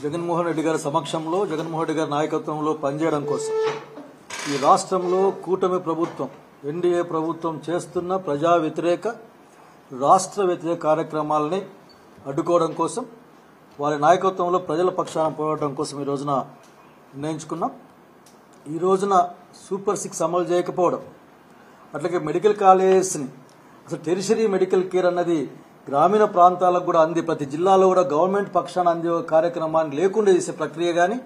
జగన్మోహన్ రెడ్డి గారి సమక్షంలో జగన్మోహన్ రెడ్డి గారి నాయకత్వంలో పనిచేయడం కోసం ఈ రాష్ట్రంలో కూటమి ప్రభుత్వం ఎన్డీఏ ప్రభుత్వం చేస్తున్న ప్రజా వ్యతిరేక రాష్ట్ర వ్యతిరేక కార్యక్రమాలని అడ్డుకోవడం కోసం వారి నాయకత్వంలో ప్రజల పక్షాన పోరాటం కోసం ఈ రోజున నిర్ణయించుకున్నాం. ఈ రోజున సూపర్ 6 అమలు చేయకపోవడం, అట్లాగే మెడికల్ కాలేజెస్ని అసలు టెరిషరీ మెడికల్ కేర్ అన్నది గ్రామీణ ప్రాంతాలకు కూడా అంది, ప్రతి జిల్లాలో కూడా గవర్నమెంట్ పక్షాన అందే కార్యక్రమాన్ని లేకుండా చేసే ప్రక్రియ కానీ,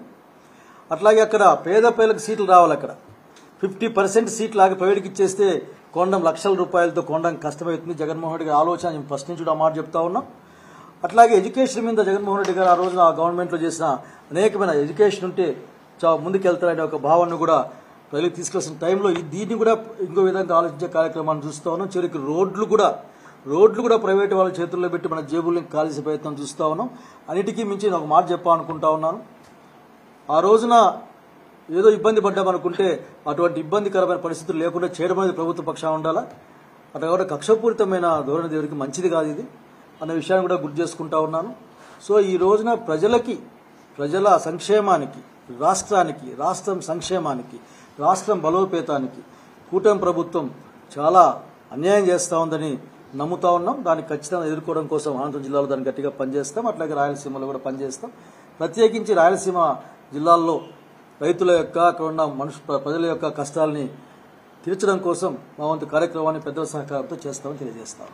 అట్లాగే అక్కడ పేద పేదలకు సీట్లు రావాలి. అక్కడ 50% సీట్లు ఆగి ప్రైవేట్కి ఇచ్చేస్తే కొనడం లక్షల రూపాయలతో కొనడం కష్టమవుతుంది. జగన్మోహన్ రెడ్డి గారి ఆలోచన మేము ఫస్ట్ నుంచి మాట చెప్తా ఉన్నాం. అట్లాగే ఎడ్యుకేషన్ మీద జగన్మోహన్ రెడ్డి గారు ఆ రోజున ఆ గవర్నమెంట్లో చేసిన అనేకమైన ఎడ్యుకేషన్ ఉంటే ముందుకెళ్తారనే ఒక భావనను కూడా ప్రజలకు తీసుకొచ్చిన టైంలో దీన్ని కూడా ఇంకో విధంగా ఆలోచించే కార్యక్రమాన్ని చూస్తూ ఉన్నాం. చివరికి రోడ్లు కూడా ప్రైవేట్ వాళ్ళ చేతుల్లో పెట్టి మన జేబుల్ని కాల్చే ప్రయత్నం చూస్తూ ఉన్నాం. అన్నిటికీ మించి నేను ఒక మాట చెప్పాలనుకుంటా ఉన్నాను. ఆ రోజున ఏదో ఇబ్బంది పడ్డామనుకుంటే అటువంటి ఇబ్బందికరమైన పరిస్థితులు లేకుండా చేయడం అనేది ప్రభుత్వ పక్షాన ఉండాలా. అట్లా కూడా కక్షపూరితమైన ధోరణి దేవుడికి మంచిది కాదు ఇది అన్న విషయాన్ని కూడా గుర్తు చేసుకుంటా ఉన్నాను. సో ఈ రోజున ప్రజల సంక్షేమానికి, రాష్ట్రం సంక్షేమానికి, రాష్ట్రం బలోపేతానికి కూటమి ప్రభుత్వం చాలా అన్యాయం చేస్తూ ఉందని నమ్ముతా ఉన్నాం. దాన్ని ఖచ్చితంగా ఎదుర్కోవడం కోసం అనంతపురం జిల్లాలో దాన్ని గట్టిగా పనిచేస్తాం. అట్లాగే రాయలసీమలో కూడా పనిచేస్తాం. ప్రత్యేకించి రాయలసీమ జిల్లాల్లో రైతుల యొక్క, అక్కడ ఉన్న ప్రజల యొక్క కష్టాలని తీర్చడం కోసం మా వంతు కార్యక్రమాన్ని పెద్దల సహకారంతో చేస్తామని తెలియజేస్తాం.